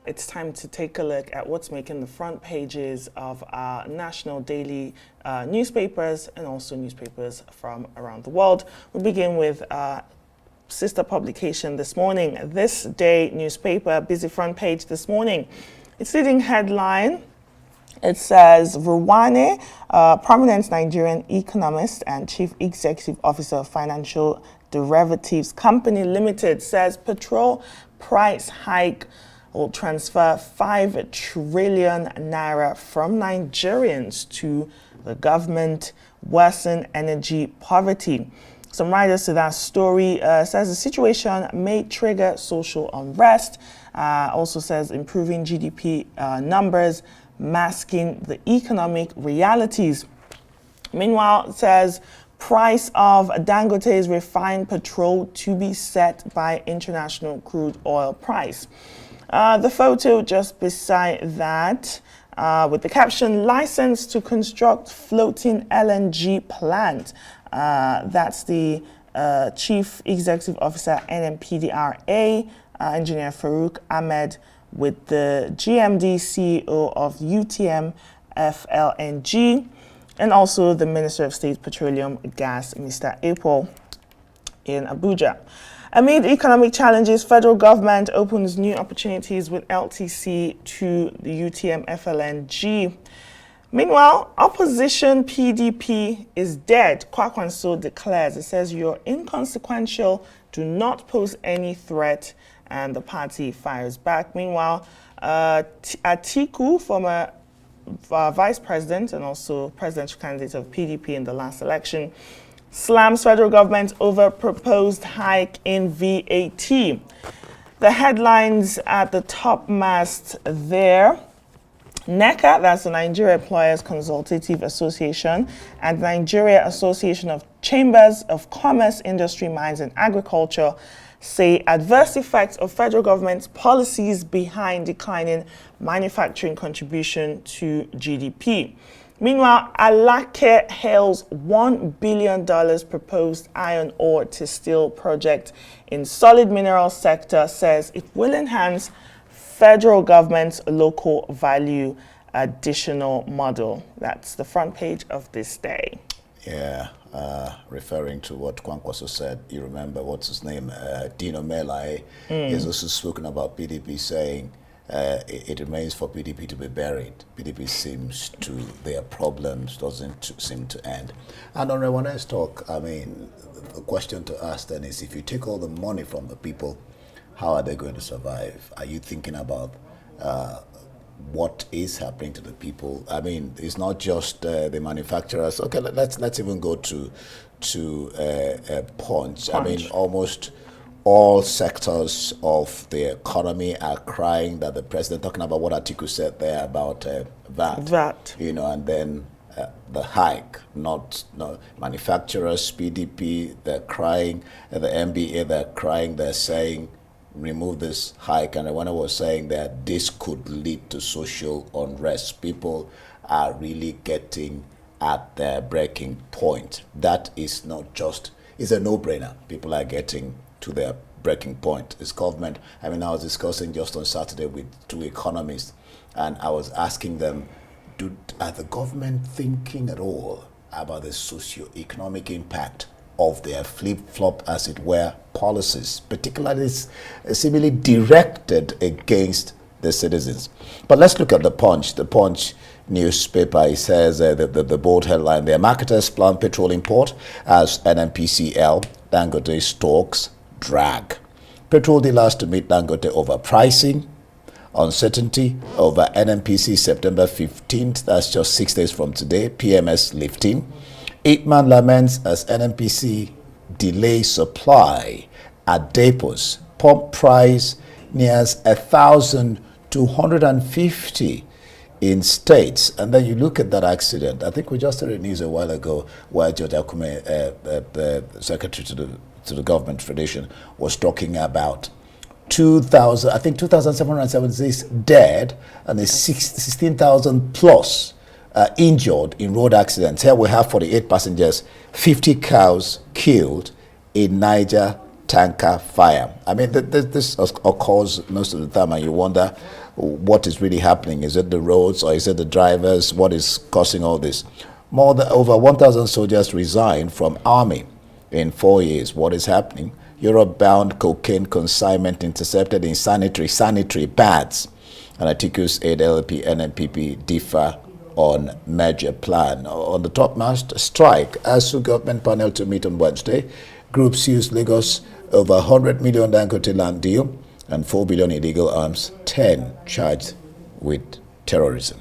it's time to take a look at what's making the front pages of our national daily newspapers and also newspapers from around the world. We'll begin with sister publication this morning, This Day newspaper, busy front page this morning. Its leading headline, it says, Rewane, prominent Nigerian economist and chief executive officer of Financial Derivatives Company Limited, says Petrol price hike will transfer 5 trillion naira from Nigerians to the government, worsen energy poverty. Some writers to that story says the situation may trigger social unrest. Also says improving GDP numbers, masking the economic realities. Meanwhile, it says price of Dangote's refined petrol to be set by international crude oil price. The photo just beside that with the caption, license to construct floating LNG plant. That's the Chief Executive Officer, N5tr, Engineer Farouk Ahmed, with the GMD CEO of UTM FLNG, and also the Minister of State Petroleum Gas, Mr. April, in Abuja. Amid economic challenges, federal government opens new opportunities with LTC to the UTM FLNG. Meanwhile, opposition PDP is dead, Kwakwanso declares. It says you're inconsequential, do not pose any threat, and the party fires back. Meanwhile, Atiku, former vice president and also presidential candidate of PDP in the last election, slams federal government over proposed hike in VAT. The headlines at the top mast there. NECA, that's the Nigeria Employers Consultative Association, and Nigeria Association of Chambers of Commerce, Industry, Mines and Agriculture, say adverse effects of federal government's policies behind declining manufacturing contribution to GDP. Meanwhile, Alake hails $1 billion proposed iron ore to steel project in solid mineral sector, says it will enhance federal government's local value additional model. That's the front page of This Day. Yeah, referring to what Kwankwaso said, you remember what's his name? Dino Melai has also spoken about PDP, saying it remains for PDP to be buried. PDP seems to, their problems doesn't seem to end. And on Rewane's talk, I mean, the question to ask then is, if you take all the money from the people, how are they going to survive? Are you thinking about what is happening to the people? I mean, it's not just the manufacturers. Okay, let's even go to Punch. I mean, almost all sectors of the economy are crying that the president, talking about what Atiku said there about VAT. You know, and then the hike, not manufacturers, PDP, they're crying, the MBA, they're crying, they're saying, remove this hike. And when I was saying that this could lead to social unrest, people are really getting at their breaking point. That is not just, it's a no-brainer. People are getting to their breaking point. It's government. I mean, I was discussing just on Saturday with 2 economists, and I was asking them, are the government thinking at all about the socio-economic impact of their flip-flop, as it were, policies, particularly seemingly directed against the citizens? But let's look at the Punch. The Punch newspaper, it says the bold headline there, marketers plan petrol import as NNPCL, Dangote talks drag. Petrol dealers to meet Dangote over pricing, uncertainty over NNPC September 15th, that's just 6 days from today, PMS lifting. 8-man laments as NNPC delays supply at depots. Pump price nears 1,250 in states. And then you look at that accident. I think we just heard the news a while ago where George Akume, the secretary to the government tradition, was talking about 2,776 dead and 16,000 plus injured in road accidents. Here we have 48 passengers, 50 cows killed in Niger tanker fire. I mean, this occurs most of the time, and you wonder what is really happening. Is it the roads, or is it the drivers? What is causing all this? Over 1,000 soldiers resigned from army in 4 years. What is happening? Europe-bound cocaine consignment intercepted in sanitary pads. And Atiku's aid LP NNPP differ on major plan. On the topmost strike, ASU government panel to meet on Wednesday. Groups used Lagos over 100 million Dangote land deal and 4 billion illegal arms, 10 charged with terrorism.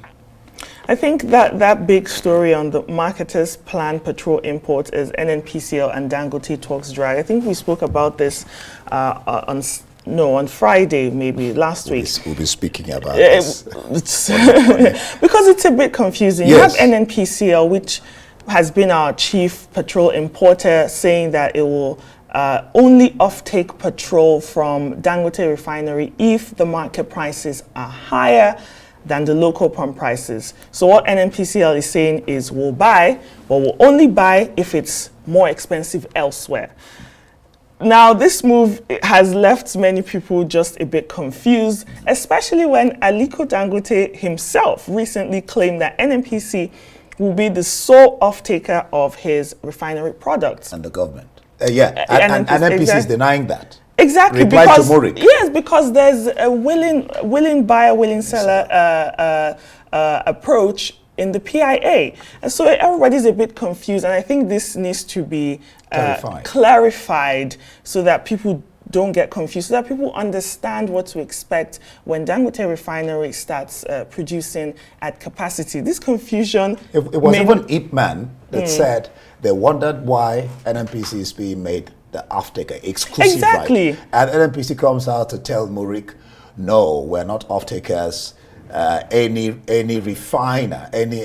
I think that big story on the marketers' planned petrol imports is NNPCL and Dangote talks drag. I think we spoke about this on Friday, maybe last week. We'll be speaking about this. Because it's a bit confusing. Yes. You have NNPCL, which has been our chief petrol importer, saying that it will only offtake petrol from Dangote refinery if the market prices are higher than the local pump prices. So what NNPCL is saying is we'll buy, but we'll only buy if it's more expensive elsewhere. Now, this move has left many people just a bit confused, especially when Aliko Dangote himself recently claimed that NNPC will be the sole off-taker of his refinery products. And the government. And NNPC is denying that. Exactly. Reply because, to Murik. Yes, because there's a willing buyer, willing seller approach in the PIA. And so everybody's a bit confused. And I think this needs to be clarified so that people don't get confused, so that people understand what to expect when Dangote refinery starts producing at capacity. This confusion... It was even Ipman that said they wondered why NNPC is being made the off-taker, exclusive. Exactly. Right. And NNPC comes out to tell Murik, no, we're not off-takers. Any refiner, any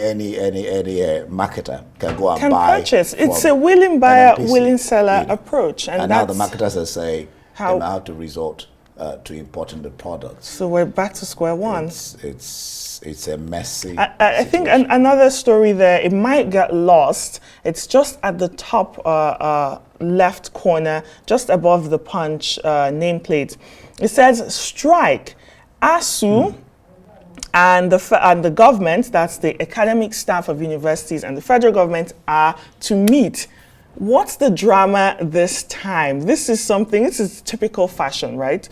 marketer can go and buy. Purchase. It's a willing buyer, NNPC, willing seller approach. And now the marketers are saying they have to resort to importing the products. So we're back to square one. It's a messy I think another story there, it might get lost. It's just at the top left corner, just above the Punch nameplate. It says strike. ASU and the government, that's the academic staff of universities, and the federal government are to meet. What's the drama this time? This is typical fashion, right?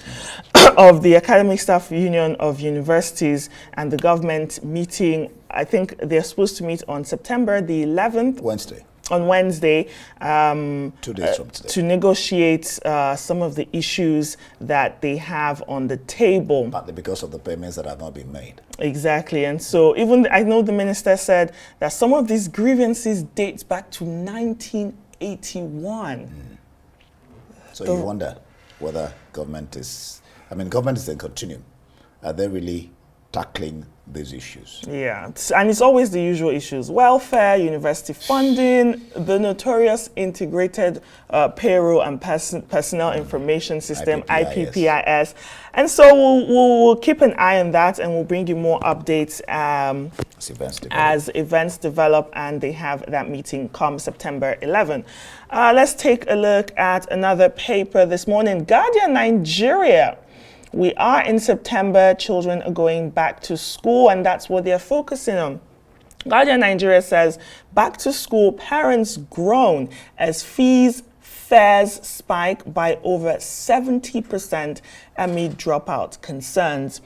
Of the academic staff union of universities and the government meeting. I think they're supposed to meet on September the 11th. On Wednesday, 2 days from today, to negotiate some of the issues that they have on the table. Partly because of the payments that have not been made. Exactly. And so I know the minister said that some of these grievances date back to 1981. So you wonder whether government is in continuum. Are they really tackling these issues? Yeah, and it's always the usual issues: welfare, university funding, the notorious integrated payroll and personnel information system, IPPIS. And so we'll keep an eye on that, and we'll bring you more updates as events develop and they have that meeting come September 11. Let's take a look at another paper this morning. Guardian Nigeria. We are in September, children are going back to school, and that's what they're focusing on. Guardian Nigeria says, back to school, parents groan as fares spike by over 70% amid dropout concerns.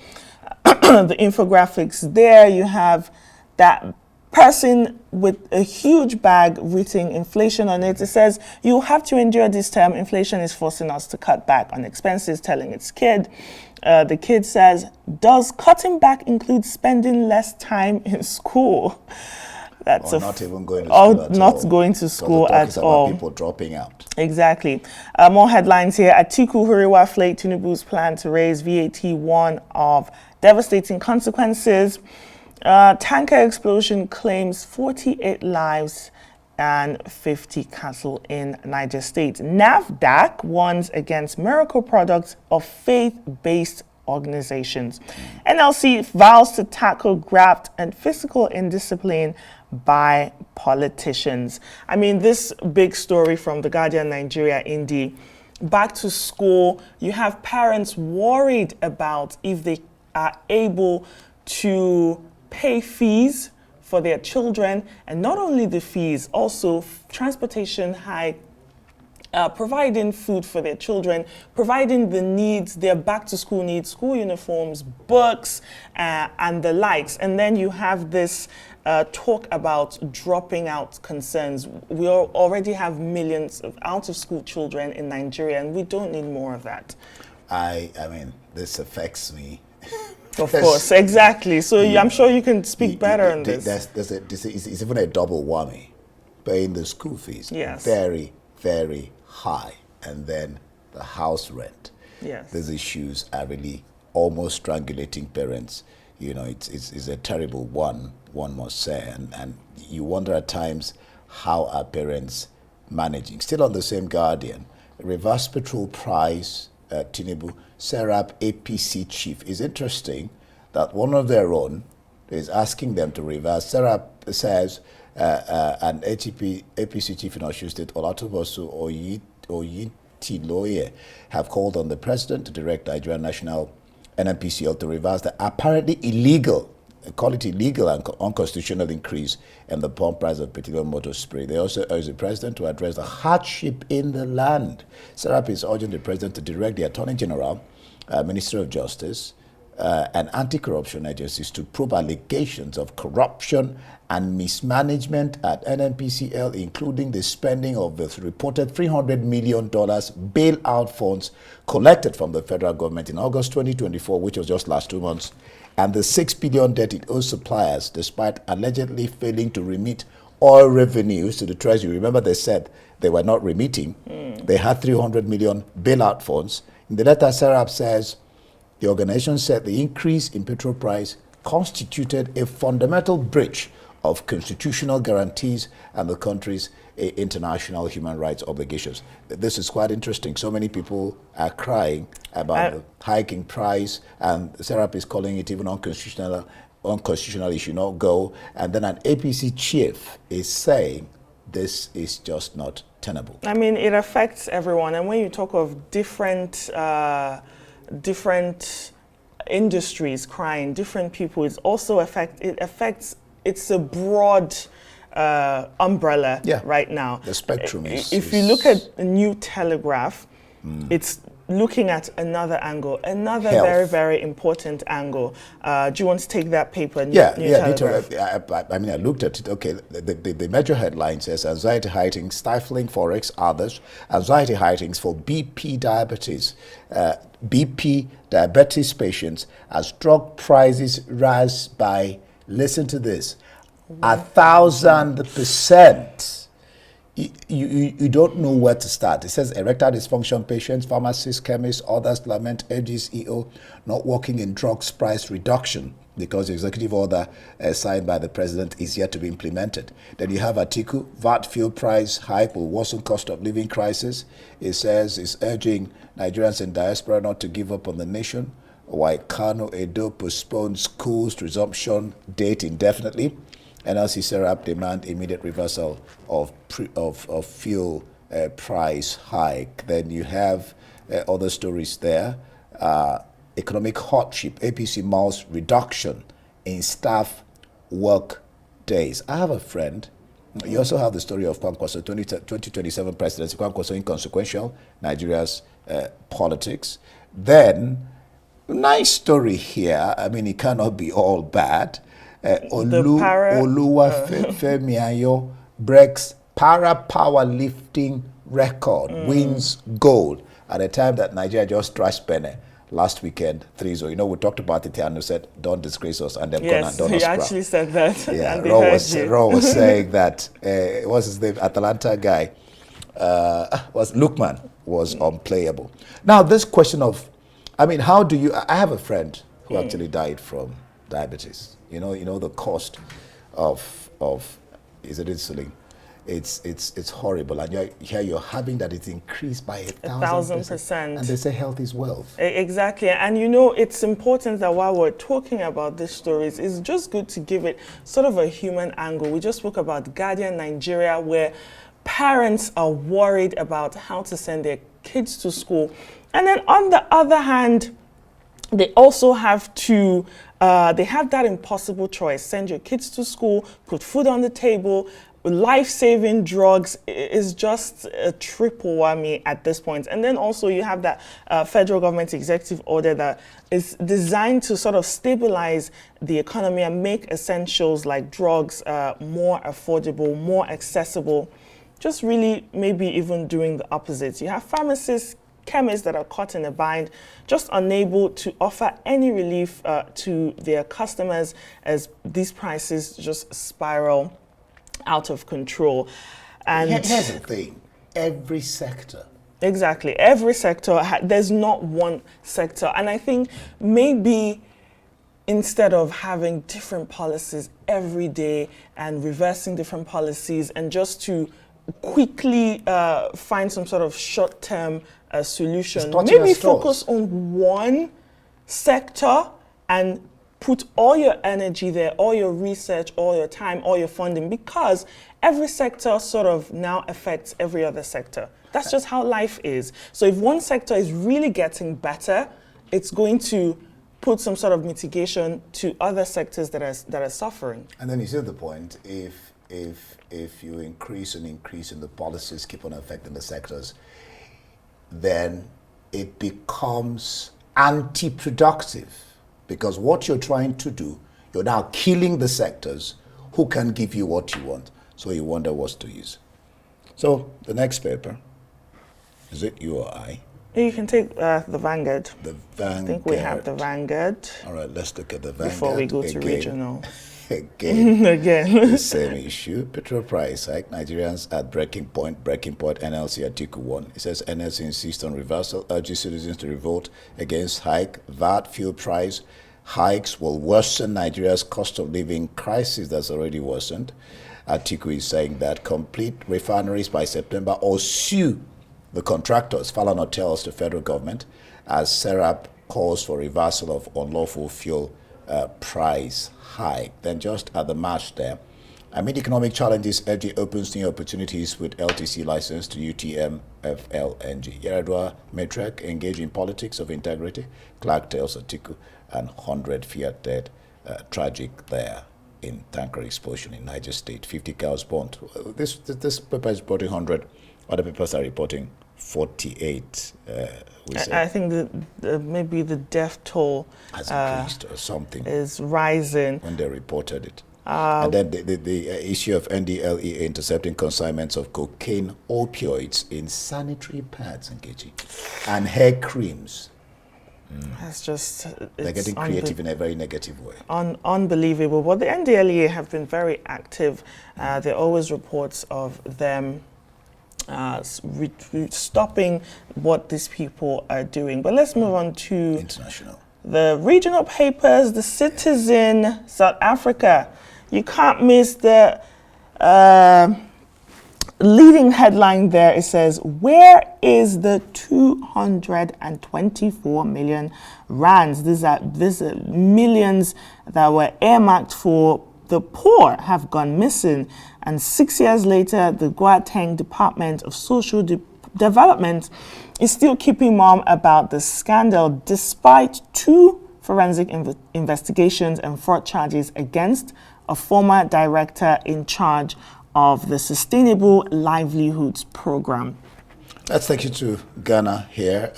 The infographics there, you have that person with a huge bag written inflation on it. It says, you have to endure this term. Inflation is forcing us to cut back on expenses, telling its kid. The kid says, does cutting back include spending less time in school? That's not even going to school at not all. Going to school at all. People dropping out. Exactly. More headlines here. Atiku Huriwa flake Tinubu's plan to raise VAT, one of devastating consequences. Tanker explosion claims 48 lives and 50 cattle in Niger State. NAFDAC warns against miracle products of faith-based organizations. NLC vows to tackle graft and fiscal indiscipline by politicians. I mean, this big story from the Guardian Nigeria Indy back to school. You have parents worried about if they are able to pay fees for their children, and not only the fees, also transportation hike, providing food for their children, providing the needs, their back to school needs, school uniforms, books, and the likes. And then you have this talk about dropping out concerns. We already have millions of out of school children in Nigeria, and we don't need more of that. I mean, this affects me. Of course, exactly. So I'm sure you can speak better on this. It's even a double whammy. Paying the school fees, yes, very, very high, and then the house rent. Yes, these issues are really almost strangulating parents. You know, it's a terrible one must say, and you wonder at times how are parents managing. Still on the same Guardian, reverse petrol price, Tinubu, Serap APC chief. Is interesting that one of their own is asking them to reverse. Serap says an APC chief in Osun State, Olatobosu Oyintiloye, have called on the president to direct Nigerian National NNPCL to reverse the apparently illegal, call it illegal and unconstitutional increase in the pump price of petroleum motor spray. They also urge the president to address the hardship in the land. Serap is urging the president to direct the Attorney General, Minister of Justice, and anti-corruption agencies to probe allegations of corruption and mismanagement at NNPCL, including the spending of the reported $300 million bailout funds collected from the federal government in August 2024, which was just last 2 months, and the $6 billion debt it owes suppliers, despite allegedly failing to remit oil revenues to the Treasury. Remember, they said they were not remitting. They had $300 million bailout funds. In the letter, Serap says the organization said the increase in petrol price constituted a fundamental breach of constitutional guarantees and the country's international human rights obligations. This is quite interesting. So many people are crying about the hiking price, and Serap is calling it even unconstitutional. It should not go. And then an APC chief is saying this is just not tenable. I mean, it affects everyone. And when you talk of different industries crying, different people, it affects. It's a broad umbrella right now. The spectrum is... If you look at the New Telegraph, it's looking at another angle, another Health. very, very important angle. Do you want to take that paper? New Telegraph. I mean, I looked at it. Okay, the major headline says anxiety heighting, stifling forex, others. Anxiety heightings for BP diabetes. BP diabetes patients as drug prices rise by, listen to this, 1,000%. You don't know where to start. It says erectile dysfunction patients, pharmacists, chemists, others lament AG's not working in drugs price reduction because the executive order signed by the president is yet to be implemented. Then you have Atiku, VAT fuel price hike will worsen cost of living crisis. It says it's urging Nigerians in diaspora not to give up on the nation, while Kano Edo postpones schools resumption date indefinitely. NLC Serap demand immediate reversal of fuel price hike. Then you have other stories there. Economic hardship, APC malls reduction in staff work days. I have a friend. You also have the story of Kwankwaso, 2027 presidency. Kwankwaso inconsequential, Nigeria's politics. Then, nice story here. I mean, it cannot be all bad. Oluwafemiayo breaks para powerlifting record, wins gold at a time that Nigeria just trashed Benin last weekend 3-0. You know, we talked about it here and we said, don't disgrace us, and then yes, gone and done us he actually said that. Yeah, and Ro was saying that, what's his name, Atalanta guy, Lukman was unplayable. Now, this question of, I mean, how do you, I have a friend who actually died from diabetes. You know the cost of is it insulin? It's horrible, and you're having that it's increased by 1,000%, and they say health is wealth. Exactly, and you know it's important that while we're talking about these stories, it's just good to give it sort of a human angle. We just spoke about Guardian Nigeria, where parents are worried about how to send their kids to school. And then on the other hand, they also have to, they have that impossible choice. Send your kids to school, put food on the table. Life-saving drugs is just a triple whammy at this point. And then also you have that federal government executive order that is designed to sort of stabilize the economy and make essentials like drugs more affordable, more accessible. Just really maybe even doing the opposite. You have pharmacists, chemists that are caught in a bind, just unable to offer any relief to their customers as these prices just spiral out of control. And here's the thing, every sector. Exactly, every sector, there's not one sector. And I think maybe instead of having different policies every day and reversing different policies and just to quickly find some sort of short-term solution, maybe focus on one sector and put all your energy there, all your research, all your time, all your funding, because every sector sort of now affects every other sector. That's just how life is. So if one sector is really getting better, it's going to put some sort of mitigation to other sectors that are suffering. And then you see the point, if you increase and the policies keep on affecting the sectors, then it becomes anti-productive. Because what you're trying to do, you're now killing the sectors who can give you what you want. So you wonder what to use. So the next paper, is it you or I? You can take the Vanguard. The Vanguard. I think we have the Vanguard. All right, let's look at the Vanguard. Before we go to regional. Again. The same issue. Petrol price hike. Nigerians at breaking point. NLC Article 1. It says NLC insists on reversal, urges citizens to revolt against hike. VAT fuel price hikes will worsen Nigeria's cost of living crisis that's already worsened. Article is saying that complete refineries by September or sue the contractors, Falana tells the federal government, as Serap calls for reversal of unlawful fuel price hike. Then just at the march there, amid economic challenges, FD opens new opportunities with LTC license to UTM FLNG. Yaradua Matrek engage in politics of integrity. Clark tells Atiku, and 100 Fiat dead. Tragic there in tanker explosion in Niger State. 50 cows burnt. This paper is reporting 100. Other papers are reporting 48. I think maybe the death toll has increased or something. Is rising. When they reported it. And then the issue of NDLEA intercepting consignments of cocaine, opioids in sanitary pads, and hair creams. That's just... They're getting creative in a very negative way. Unbelievable. But the NDLEA have been very active. There are always reports of them stopping what these people are doing. But let's move on to international. The regional papers, The Citizen, South Africa. You can't miss the leading headline there. It says, where is the 224 million rands? These are millions that were earmarked for the poor have gone missing. And 6 years later, the Gauteng Department of Social Development is still keeping mum about the scandal, despite 2 forensic investigations and fraud charges against a former director in charge of the Sustainable Livelihoods Program. Let's take you to Ghana here,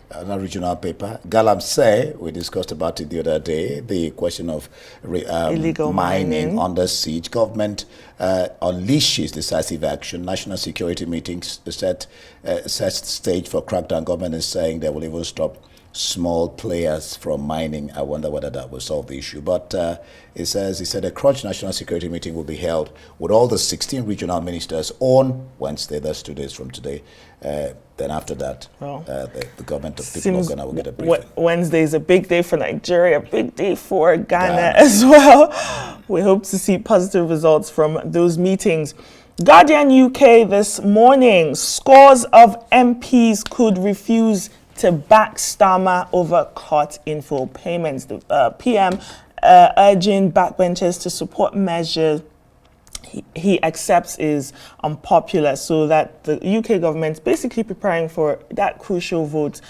another regional paper. Galamsey, we discussed about it the other day, the question of illegal mining under siege. Government unleashes decisive action. National security meetings set stage for crackdown. Government is saying they will even stop small players from mining. I wonder whether that will solve the issue. But it said a crunch national security meeting will be held with all the 16 regional ministers on Wednesday. That's 2 days from today. Then after that, the government of people of Ghana will get a briefing. Wednesday is a big day for Nigeria, a big day for Ghana as well. We hope to see positive results from those meetings. Guardian UK this morning, scores of MPs could refuse to back Starmer over court info payments. The PM urging backbenchers to support measures he accepts is unpopular, so that the UK government's basically preparing for that crucial vote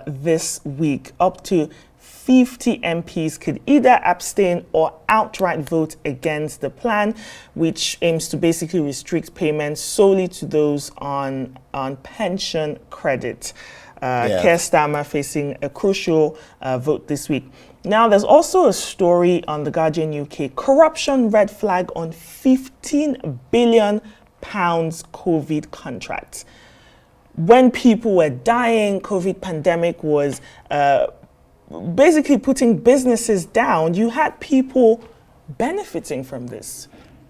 this week. Up to 50 MPs could either abstain or outright vote against the plan, which aims to basically restrict payments solely to those on pension credit. Keir Starmer facing a crucial vote this week. Now, there's also a story on The Guardian UK. Corruption red flag on £15 billion COVID contracts. When people were dying, COVID pandemic was basically putting businesses down. You had people benefiting from this.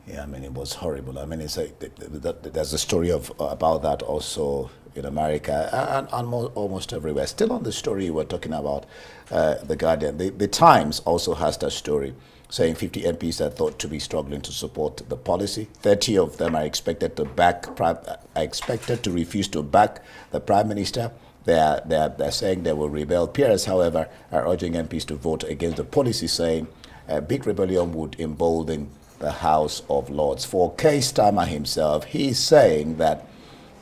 Yeah, I mean, it was horrible. I mean, there's a story about that also in America and almost everywhere. Still on the story we're talking about, The Guardian. The Times also has that story, saying 50 MPs are thought to be struggling to support the policy. 30 of them are expected to refuse to back the Prime Minister. They're saying they will rebel. Peers, however, are urging MPs to vote against the policy, saying a big rebellion would embolden the House of Lords. For Keir Starmer himself, he's saying that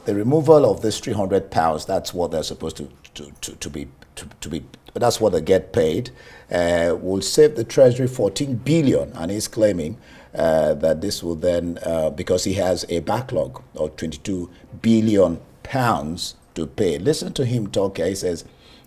the removal of this £300, that's what they're supposed to be, that's what they get paid, will save the Treasury 14 billion, and he's claiming that this will then, because he has a backlog of 22 billion pounds to pay. Listen to him talk. He says,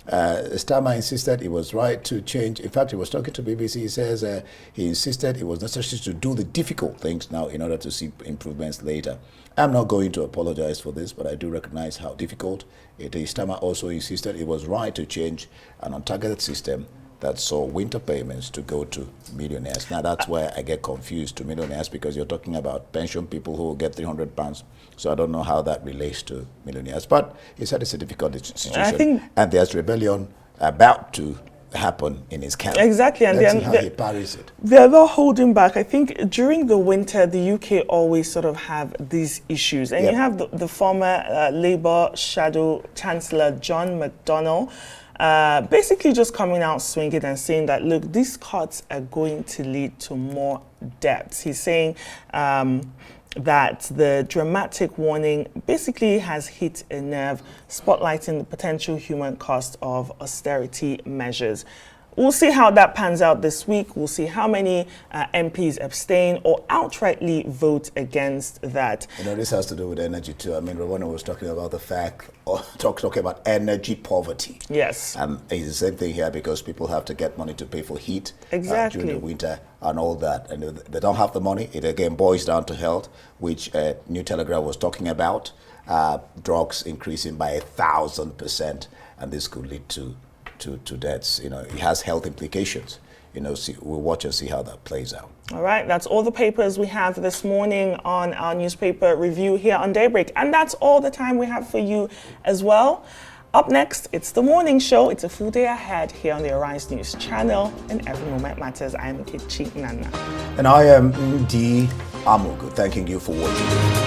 Starmer insisted it was right to change. In fact, he was talking to BBC. He says he insisted it was necessary to do the difficult things now in order to see improvements later. I'm not going to apologize for this, but I do recognize how difficult it is. Starmer also insisted it was right to change an untargeted system that saw winter payments to go to millionaires. Now, that's where I get confused to millionaires, because you're talking about pension people who will get £300. So I don't know how that relates to millionaires. But he said it's a difficult situation. And there's rebellion about to happen in his camp. Exactly. And let's see how he parries it. They're not holding back. I think during the winter, the UK always sort of have these issues. And you have the former Labour Shadow Chancellor, John McDonnell, basically just coming out swinging and saying that, look, these cuts are going to lead to more debts. He's saying that the dramatic warning basically has hit a nerve, spotlighting the potential human cost of austerity measures. We'll see how that pans out this week. We'll see how many MPs abstain or outrightly vote against that. You know, this has to do with energy too. I mean, Rewane was talking about the fact, talking about energy poverty. Yes. And it's the same thing here, because people have to get money to pay for heat during the winter and all that. And if they don't have the money, it again boils down to health, which New Telegraph was talking about. Drugs increasing by 1,000%, and this could lead to deaths. You know, it has health implications. You know, we'll watch and see how that plays out. All right, that's all the papers we have this morning on our newspaper review here on Daybreak. And that's all the time we have for you as well. Up next, it's the morning show. It's a full day ahead here on the Arise News channel. And every moment matters. I'm Kichi Nana. And I am Ndi Amugu, thanking you for watching.